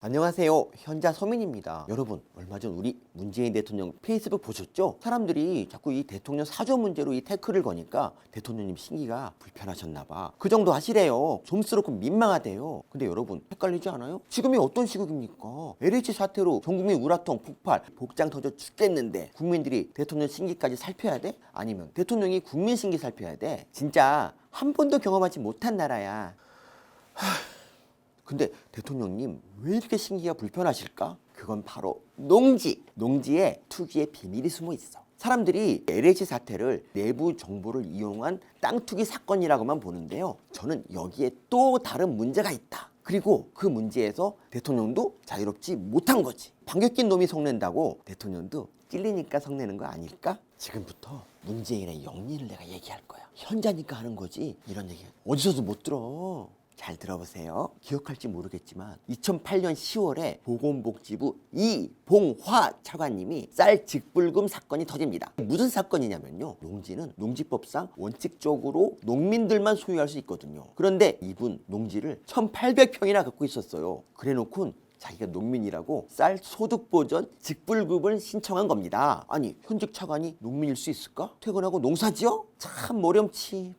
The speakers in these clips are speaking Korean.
안녕하세요. 현자 서민입니다. 여러분, 얼마 전 우리 문재인 대통령 페이스북 보셨죠? 사람들이 자꾸 이 대통령 사저 문제로 이 태클을 거니까 대통령님 심기가 불편하셨나봐. 그 정도 하시래요. 좀스럽고 민망하대요. 근데 여러분, 헷갈리지 않아요? 지금이 어떤 시국입니까? LH 사태로 전 국민 우라통 폭발, 복장 터져 죽겠는데 국민들이 대통령 심기까지 살펴야 돼? 아니면 대통령이 국민 심기 살펴야 돼? 진짜 한 번도 경험하지 못한 나라야. 근데 대통령님 왜 이렇게 심기가 불편하실까? 그건 바로 농지에 투기의 비밀이 숨어 있어. 사람들이 LH 사태를 내부 정보를 이용한 땅 투기 사건이라고만 보는데요. 저는 여기에 또 다른 문제가 있다. 그리고 그 문제에서 대통령도 자유롭지 못한 거지. 방귀 낀 놈이 성낸다고 대통령도 찔리니까 성내는 거 아닐까? 지금부터 문재인의 영리를 내가 얘기할 거야. 현자니까 하는 거지. 이런 얘기 어디서도 못 들어. 잘 들어보세요. 기억할지 모르겠지만 2008년 10월에 보건복지부 이봉화 차관님이 쌀 직불금 사건이 터집니다. 무슨 사건이냐면요. 농지는 농지법상 원칙적으로 농민들만 소유할 수 있거든요. 그런데 이분 농지를 1800평이나 갖고 있었어요. 그래놓고 자기가 농민이라고 쌀 소득보전 직불금을 신청한 겁니다. 아니, 현직 차관이 농민일 수 있을까? 퇴근하고 농사지어? 참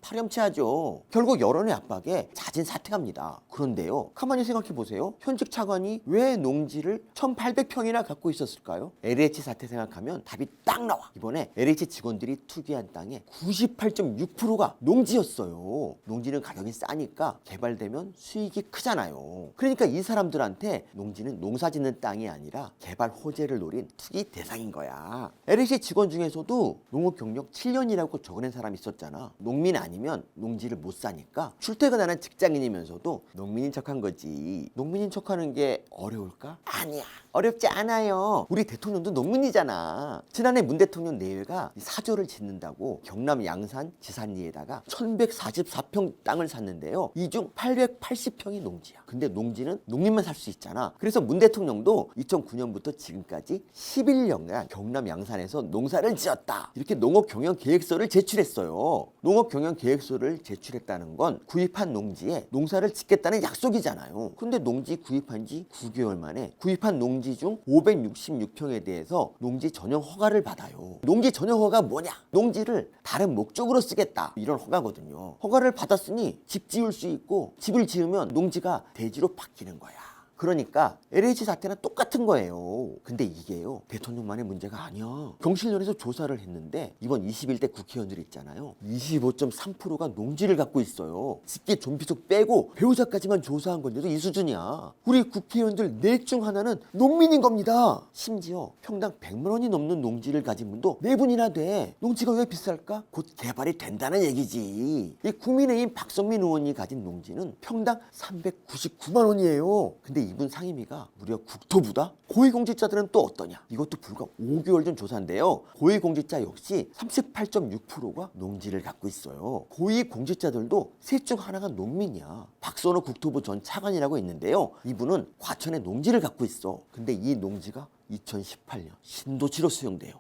파렴치하죠. 결국 여론의 압박에 잦은 사퇴합니다. 그런데요, 가만히 생각해 보세요. 현직 차관이 왜 농지를 1800평이나 갖고 있었을까요? LH 사태 생각하면 답이 딱 나와. 이번에 LH 직원들이 투기한 땅의 98.6%가 농지였어요. 농지는 가격이 싸니까 개발되면 수익이 크잖아요. 그러니까 이 사람들한테 농지는 농사짓는 땅이 아니라 개발 호재를 노린 투기 대상인 거야. LH 직원 중에서도 농업 경력 7년이라고 적어낸 사람이 있었잖아. 농민 아니면 농지를 못 사니까 출퇴근하는 직장인이면서도 농민인 척한 거지. 농민인 척하는 게 어려울까? 아니야. 어렵지 않아요. 우리 대통령도 농민이잖아. 지난해 문 대통령 내외가 사저를 짓는다고 경남 양산 지산리에다가 1144평 땅을 샀는데요. 이 중 880평이 농지야. 근데 농지는 농민만 살 수 있잖아. 그래서 문 대통령도 2009년부터 지금까지 11년간 경남 양산에서 농사를 지었다. 이렇게 농업 경영 계획서를 제출했어요. 농업 경영 계획서를 제출했다는 건 구입한 농지에 농사를 짓겠다는 약속이잖아요. 근데 농지 구입한 지 9개월 만에 구입한 농지 중 566평에 대해서 농지 전용 허가를 받아요. 농지 전용 허가 뭐냐? 농지를 다른 목적으로 쓰겠다. 이런 허가거든요. 허가를 받았으니 집 지을 수 있고 집을 지으면 농지가 대지로 바뀌는 거야. 그러니까 LH 사태랑 똑같은 거예요. 근데 이게요, 대통령만의 문제가 아니야. 경실련에서 조사를 했는데 이번 21대 국회의원들 있잖아요. 25.3%가 농지를 갖고 있어요. 직계 존피속 빼고 배우자까지만 조사한 건데도 이 수준이야. 우리 국회의원들 넷 중 하나는 농민인 겁니다. 심지어 평당 100만 원이 넘는 농지를 가진 분도 4분이나 돼. 농지가 왜 비쌀까? 곧 개발이 된다는 얘기지. 이 국민의힘 박성민 의원이 가진 농지는 평당 399만 원이에요. 근데 이분 상임위가 무려 국토부다? 고위공직자들은 또 어떠냐? 이것도 불과 5개월 전 조사인데요. 고위공직자 역시 38.6%가 농지를 갖고 있어요. 고위공직자들도 셋 중 하나가 농민이야. 박선호 국토부 전 차관이라고 있는데요. 이분은 과천에 농지를 갖고 있어. 근데 이 농지가 2018년 신도시로 수용돼요.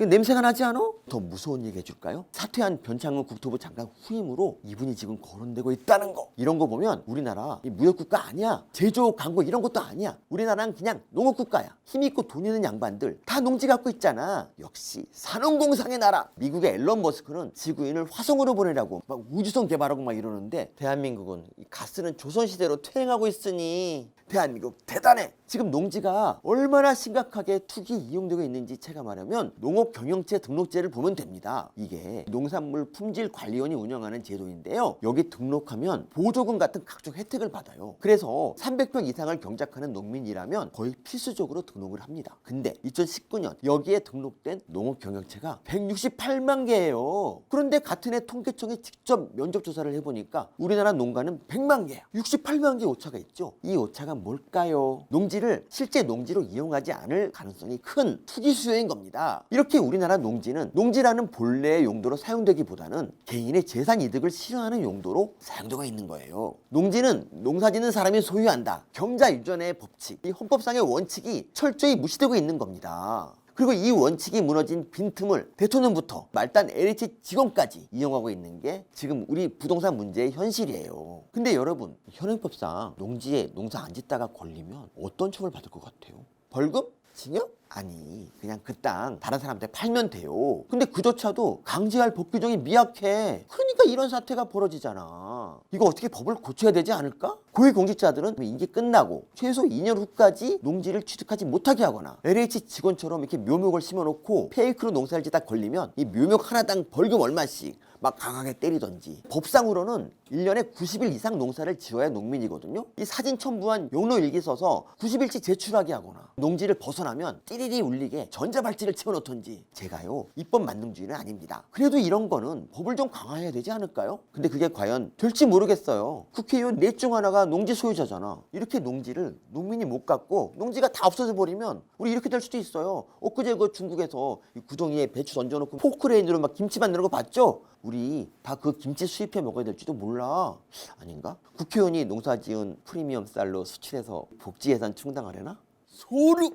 냄새가 나지 않아? 더 무서운 얘기 해줄까요? 사퇴한 변창흠 국토부 장관 후임으로 이분이 지금 거론되고 있다는 거. 이런 거 보면 우리나라 무역국가 아니야. 제조업 광고 이런 것도 아니야. 우리나라는 그냥 농업국가야. 힘있고 돈 있는 양반들 다 농지 갖고 있잖아. 역시 산업공상의 나라. 미국의 앨런 머스크는 지구인을 화성으로 보내라고 막 우주선 개발하고 막 이러는데 대한민국은 가스는 조선시대로 퇴행하고 있으니 대한민국 대단해. 지금 농지가 얼마나 심각하게 투기 이용되고 있는지 체감하려면 농업경영체 등록제를 보면 됩니다. 이게 농산물 품질관리원이 운영하는 제도인데요. 여기 등록하면 보조금 같은 각종 혜택을 받아요. 그래서 300평 이상을 경작하는 농민이라면 거의 필수적으로 등록을 합니다. 근데 2019년 여기에 등록된 농업경영체가 168만 개예요. 그런데 같은 해 통계청이 직접 면접조사를 해보니까 우리나라 농가는 100만 개야. 68만 개 오차가 있죠. 이 오차가 뭘까요? 농지를 실제 농지로 이용하지 않을 가능성이 큰 투기 수요인 겁니다. 이렇게 우리나라 농지는 농지라는 본래의 용도로 사용되기보다는 개인의 재산 이득을 실현하는 용도로 사용되고 있는 거예요. 농지는 농사짓는 사람이 소유한다. 경자유전의 법칙, 이 헌법상의 원칙이 철저히 무시되고 있는 겁니다. 그리고 이 원칙이 무너진 빈틈을 대통령부터 말단 LH 직원까지 이용하고 있는 게 지금 우리 부동산 문제의 현실이에요. 근데 여러분, 현행법상 농지에 농사 안 짓다가 걸리면 어떤 처벌 받을 것 같아요? 벌금? 징역? 아니, 그냥 그 땅 다른 사람한테 팔면 돼요. 근데 그조차도 강제할 법 규정이 미약해. 그러니까 이런 사태가 벌어지잖아. 이거 어떻게 법을 고쳐야 되지 않을까? 고위공직자들은 임기 끝나고 최소 2년 후까지 농지를 취득하지 못하게 하거나 LH 직원처럼 이렇게 묘목을 심어놓고 페이크로 농사를 짓다 걸리면 이 묘목 하나당 벌금 얼마씩 막 강하게 때리던지. 법상으로는 1년에 90일 이상 농사를 지어야 농민이거든요. 이 사진 첨부한 용로 일기 써서 90일치 제출하게 하거나 농지를 벗어나면 띠리리 울리게 전자발찌를 채워놓던지. 제가요, 입법 만능주의는 아닙니다. 그래도 이런 거는 법을 좀 강화해야 되지 않을까요? 근데 그게 과연 될지 모르겠어요. 국회의원 넷 중 하나가 농지 소유자잖아. 이렇게 농지를 농민이 못 갖고 농지가 다 없어져 버리면 우리 이렇게 될 수도 있어요. 엊그제 그 중국에서 구덩이에 배추 던져놓고 포크레인으로 막 김치 만드는 거 봤죠? 우리 다 그 김치 수입해 먹어야 될지도 몰라. 아닌가? 국회의원이 농사지은 프리미엄 쌀로 수출해서 복지 예산 충당하려나? 소름!